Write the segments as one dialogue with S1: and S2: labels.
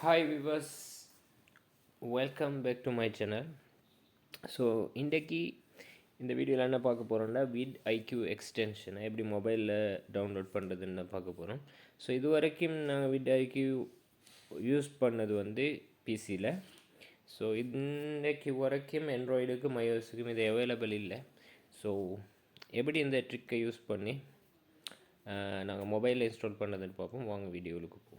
S1: Hi viewers, welcome back to my channel. So இன்றைக்கி இந்த வீடியோவில் என்ன பார்க்க போகிறோம்னா விட் ஐக்யூ எக்ஸ்டென்ஷன் எப்படி மொபைலில் டவுன்லோட் பண்ணுறதுன்னு பார்க்க போகிறோம். ஸோ இது வரைக்கும் நாங்கள் விட் ஐக்யூ யூஸ் பண்ணது வந்து பிசியில். ஸோ இன்றைக்கு வரைக்கும் ஆண்ட்ராய்டுக்கும் iOSக்கும் இது அவைலபிள் இல்லை. ஸோ எப்படி இந்த ட்ரிக்கை யூஸ் பண்ணி நாங்கள் மொபைலில் இன்ஸ்டால் பண்ணதுன்னு பார்ப்போம். வாங்க வீடியோவுக்கு போவோம்.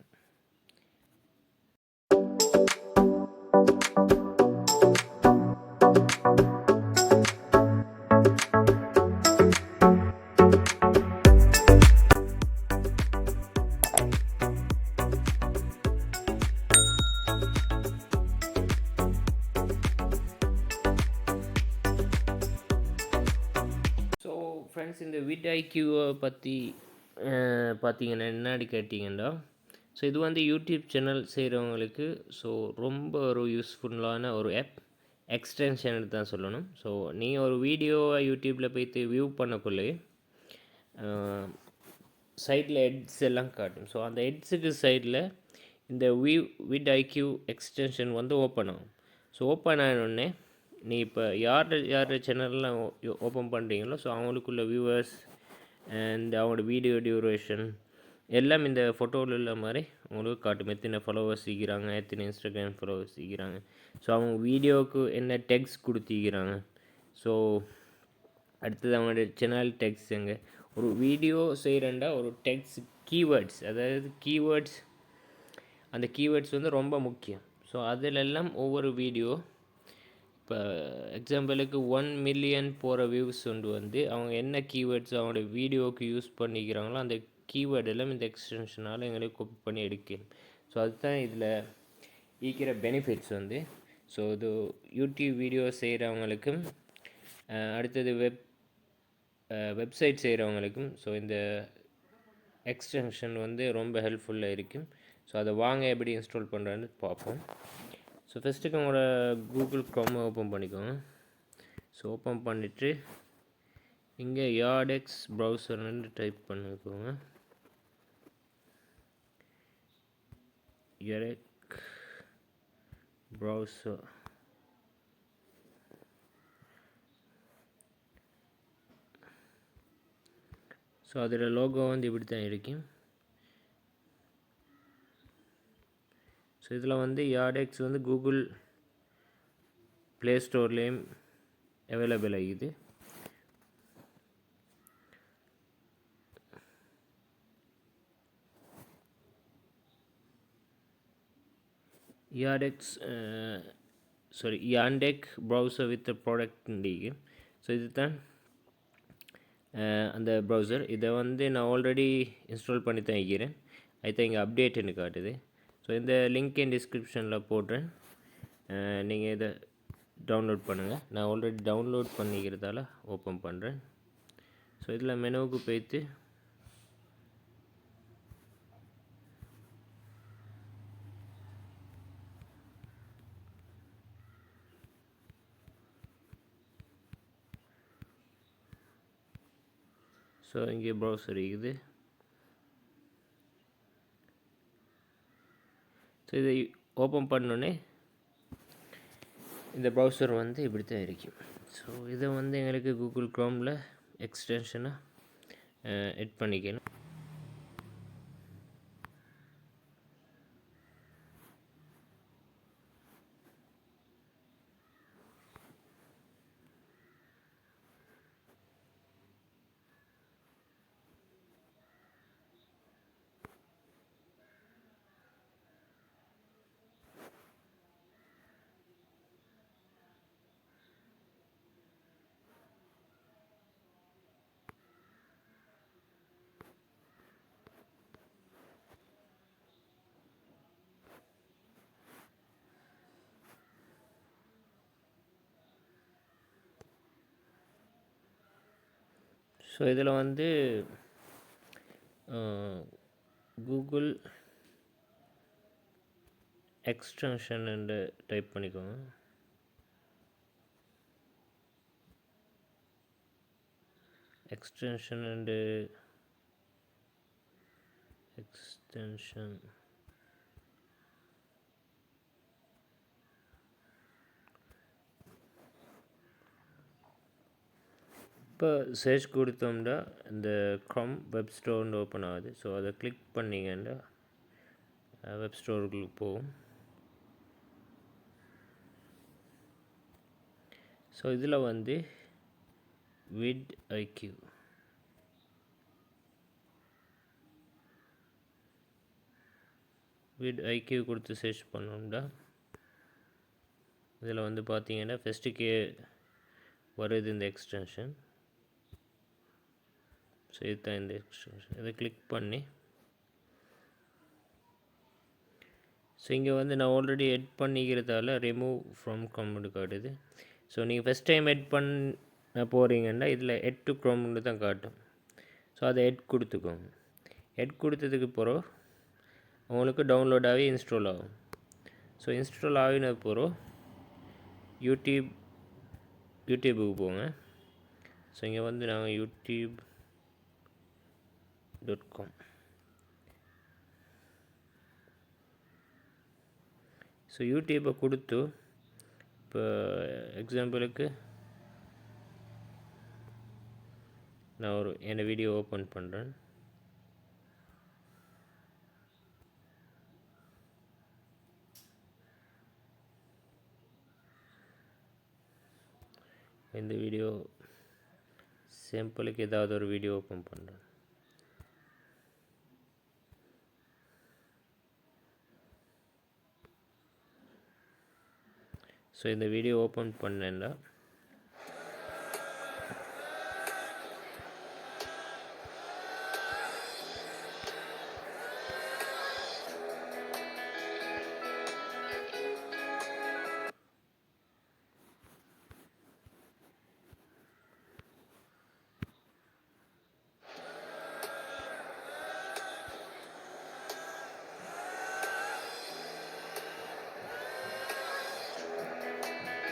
S1: ஃப்ரெண்ட்ஸ், இந்த விட் ஐக்யூவை பற்றி பார்த்தீங்கன்னா என்னடி கேட்டிங்கன்னா, ஸோ இது வந்து யூடியூப் சேனல் செய்கிறவங்களுக்கு ஸோ ரொம்ப ஒரு யூஸ்ஃபுல்லான ஒரு எக்ஸ்டென்ஷன் தான் சொல்லணும். ஸோ நீங்கள் ஒரு வீடியோவை யூடியூப்பில் போய்த்து வியூ பண்ணக்குள்ளே சைடில் எட்ஸ் எல்லாம் காட்டும். ஸோ அந்த எட்ஸுக்கு சைடில் இந்த விட் ஐக்யூ எக்ஸ்டென்ஷன் வந்து ஓப்பன் ஆகும். ஸோ ஓப்பன் ஆனோடனே நீ இப்போ யார் சேனல்லாம் ஓப்பன் பண்ணுறீங்களோ ஸோ அவங்களுக்குள்ள வியூவர்ஸ் அண்ட் அவங்களோட வீடியோ டியூரேஷன் எல்லாம் இந்த ஃபோட்டோவில் உள்ள மாதிரி உங்களுக்கு காட்டும். எத்தனை ஃபாலோவர்ஸ் செய்கிறாங்க, எத்தனை இன்ஸ்டாகிராம் ஃபாலோவர்ஸ் செய்கிறாங்க, ஸோ அவங்க வீடியோவுக்கு என்ன டெக்ஸ் கொடுத்திக்கிறாங்க. ஸோ அடுத்தது அவங்களோட சேனல் டெக்ஸ் எங்கே ஒரு வீடியோ செய்கிறேன்டா ஒரு டெக்ஸ் கீவேர்ட்ஸ், அதாவது கீவேர்ட்ஸ், அந்த கீவேர்ட்ஸ் வந்து ரொம்ப முக்கியம். ஸோ அதிலெல்லாம் ஒவ்வொரு வீடியோ இப்போ எக்ஸாம்பிளுக்கு 1 மில்லியன் போகிற வியூஸ் வந்து அவங்க என்ன கீவேர்ட்ஸ் அவங்களோட வீடியோவுக்கு யூஸ் பண்ணிக்கிறாங்களோ அந்த கீவேர்டு எல்லாம் இந்த எக்ஸ்டென்ஷனால் எங்களுக்கு காப்பி பண்ணி எடுக்கணும். ஸோ அதுதான் இதில் ஈக்கிற பெனிஃபிட்ஸ் வந்து. ஸோ இது யூடியூப் வீடியோ செய்கிறவங்களுக்கும் அடுத்தது வெப்சைட் செய்கிறவங்களுக்கும் ஸோ இந்த எக்ஸ்டென்ஷன் வந்து ரொம்ப ஹெல்ப்ஃபுல்லாக இருக்கும். ஸோ அதை வாங்க எப்படி இன்ஸ்டால் பண்ணுறேன்னு பார்ப்போம். ஸோ ஃபஸ்ட்டுக்கு உங்களோட கூகுள் க்ரோமை ஓப்பன் பண்ணிக்கோங்க. ஸோ ஓப்பன் பண்ணிவிட்டு இங்கே யாடெக்ஸ் ப்ரௌசர்னு டைப் பண்ணிக்கோங்க. Yandex browser. ஸோ அதில் லோகோ வந்து இப்படி தான் இருக்கும். ஸோ இதில் வந்து யாடெக்ஸ் வந்து கூகுள் ப்ளே ஸ்டோர்லேயும் அவைலபிள் ஆகிது. யாண்டெக் ப்ரௌசர் வித் ப்ராடக்ட் இருக்கு. ஸோ இது தான் அந்த ப்ரௌசர். இதை வந்து நான் ஆல்ரெடி இன்ஸ்டால் பண்ணி தான் வைக்கிறேன். அதுதான் இங்கே அப்டேட்டுன்னு காட்டுது. ஸோ இந்த லிங்க் என் டிஸ்கிரிப்ஷனில் போடுறேன், நீங்கள் இதை டவுன்லோட் பண்ணுங்கள். நான் ஆல்ரெடி டவுன்லோட் பண்ணிக்கிறதால ஓப்பன் பண்ணுறேன். ஸோ இதில் மெனுவுக்கு போய்த்து ஸோ இங்கே ப்ரௌசர் இருக்குது. ஸோ இதை ஓப்பன் பண்ணோன்னே இந்த ப்ரௌசர் வந்து இப்படி தான் இருக்கும். ஸோ இதை வந்து எங்களுக்கு கூகுள் க்ரோமில் எக்ஸ்டென்ஷனாக எட் பண்ணிக்கணும். ஸோ இதில் வந்து கூகுள் எக்ஸ்டென்ஷன் என்று டைப் பண்ணிக்கோங்க. எக்ஸ்டென்ஷன் அண்டு எக்ஸ்டென்ஷன் இப்போ சர்ச் கொடுத்தோம்னா இந்த க்ரோம் வெப் ஸ்டோர்னு ஓப்பன் ஆகுது. ஸோ அதை கிளிக் பண்ணிங்கன்னா வெப் ஸ்டோருக்கு போகும். ஸோ இதில் வந்து Vidiq கொடுத்து சர்ச் பண்ணோம்னா இதில் வந்து பார்த்தீங்கன்னா ஃபஸ்ட்டுக்கே வருது இந்த எக்ஸ்டென்ஷன். ஸோ இதுதான் இந்த எக்ஸ்டென்ஷன். இதை கிளிக் பண்ணி ஸோ இங்கே வந்து நான் ஆல்ரெடி எட் பண்ணிக்கிறதால ரிமூவ் ஃப்ரம் க்ரோம்னு காட்டுது. ஸோ நீங்கள் ஃபஸ்ட் டைம் எட் பண்ண போகிறீங்கன்னா இதில் எட் டு க்ரோம்னு தான் காட்டும். ஸோ அதை எட் கொடுத்துக்கோங்க. எட் கொடுத்ததுக்கு பிறகு உங்களுக்கு டவுன்லோட் ஆகி இன்ஸ்டால் ஆகும். ஸோ இன்ஸ்டால் ஆகின பிறகு யூடியூபுக்கு போங்க. ஸோ இங்கே வந்து நாங்கள் youtube.com ஸோ யூடியூப்பை கொடுத்து இப்போ எக்ஸாம்பிளுக்கு நான் என்னை வீடியோ ஓப்பன் பண்ணுறேன். இந்த வீடியோ சாம்பிளுக்கு ஏதாவது ஒரு வீடியோ ஓப்பன் பண்ணுறேன். ஸோ இந்த வீடியோ ஓப்பன் பண்ணேன்னா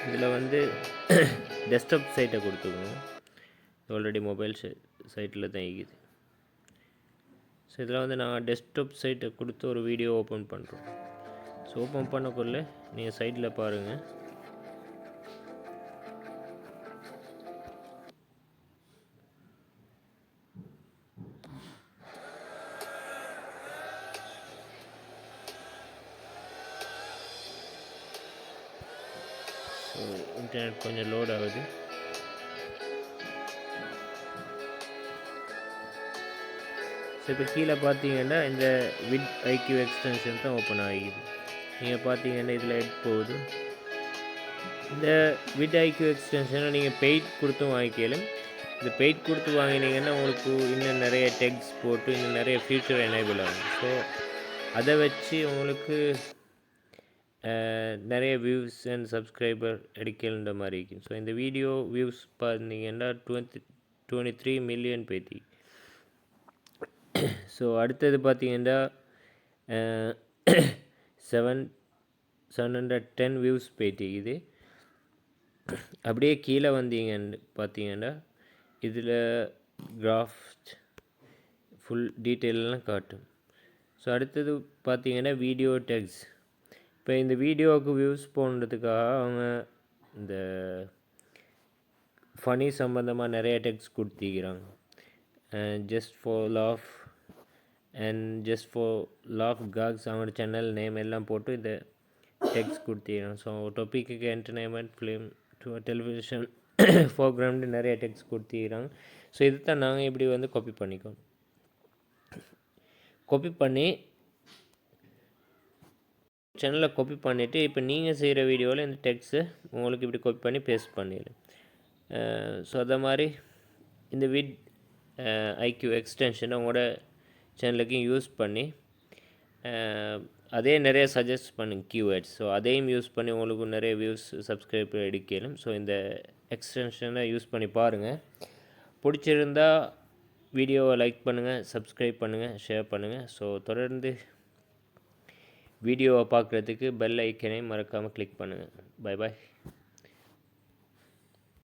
S1: இதில் வந்து டெஸ்க்டாப் சைட்டை கொடுத்துக்கோங்க. ஆல்ரெடி மொபைல் சைட்டில் தான் இருக்குது. ஸோ இதில் வந்து நான் டெஸ்க்டாப் சைட்டை கொடுத்து ஒரு வீடியோ ஓப்பன் பண்ணுறோம். ஸோ ஓப்பன் பண்ணக்குள்ளே நீங்கள் சைட்டில் பாருங்கள். ஸோ இன்டர்நெட் கொஞ்சம் லோட் ஆகுது. ஸோ இப்போ கீழே பார்த்தீங்கன்னா இந்த Vidiq எக்ஸ்டென்ஷன் தான் ஓப்பன் ஆகிக்குது. நீங்கள் பார்த்தீங்கன்னா இதில் எட் போகுது. இந்த Vidiq எக்ஸ்டென்ஷனை நீங்கள் பெய்ட் கொடுத்தும் வாங்கிக்கலாம். இந்த பெய்ட் கொடுத்து வாங்கினீங்கன்னா உங்களுக்கு இன்னும் நிறைய டெக்ஸ் போட்டு இன்னும் நிறைய ஃபியூச்சர் எனேபிள் ஆகும். ஸோ அதை வச்சு உங்களுக்கு நிறைய வியூஸ் அண்ட் சப்ஸ்கிரைபர் எடுக்கலன்ற மாதிரி இருக்கும். ஸோ இந்த வீடியோ வியூஸ் பார்த்தீங்கன்னா 23 மில்லியன் போய்த்தி. ஸோ அடுத்தது பார்த்தீங்கன்னா 710 வியூஸ் போய்ட்டிக்குது. அப்படியே கீழே வந்தீங்கன்னு பார்த்தீங்கன்னா இதில் கிராஃப் ஃபுல் டீட்டெயிலெலாம் காட்டும். ஸோ அடுத்தது பார்த்தீங்கன்னா வீடியோ டெக்ஸ். இப்போ இந்த வீடியோவுக்கு வியூஸ் போடுறதுக்காக அவங்க இந்த ஃபனி சம்மந்தமாக நிறைய டெக்ஸ்ட் கொடுத்திக்கிறாங்க. Just for laugh and just for laugh gags அவங்களோட சேனல் நேம் எல்லாம் போட்டு இந்த டெக்ஸ்ட் கொடுத்திக்கிறாங்க. So topic entertainment film television ப்ரோக்ராம்னு நிறைய டெக்ஸ்ட் கொடுத்திக்கிறாங்க. ஸோ இது தான் நாங்கள் இப்படி வந்து காப்பி பண்ணிக்கோம். காப்பி பண்ணி சேனலில் காப்பி பண்ணிவிட்டு இப்போ நீங்கள் செய்கிற வீடியோவில் இந்த டெக்ஸ்ட்டு உங்களுக்கு இப்படி காப்பி பண்ணி பேஸ்ட் பண்ணிடு. ஸோ அதை மாதிரி இந்த Vidiq எக்ஸ்டென்ஷனை உங்களோட சேனலுக்கும் யூஸ் பண்ணி அதே நிறைய சஜஸ்ட் பண்ணுங்க கீவேர்ட்ஸ். ஸோ அதையும் யூஸ் பண்ணி உங்களுக்கு நிறைய வியூஸ் சப்ஸ்கிரைபர் எடுக்கலும். ஸோ இந்த எக்ஸ்டென்ஷனை யூஸ் பண்ணி பாருங்கள். பிடிச்சிருந்தால் வீடியோவை லைக் பண்ணுங்கள், சப்ஸ்கிரைப் பண்ணுங்கள், ஷேர் பண்ணுங்கள். ஸோ தொடர்ந்து வீடியோவை பார்க்குறதுக்கு பெல் ஐக்கனை மறக்காமல் கிளிக் பண்ணுங்கள். Bye bye.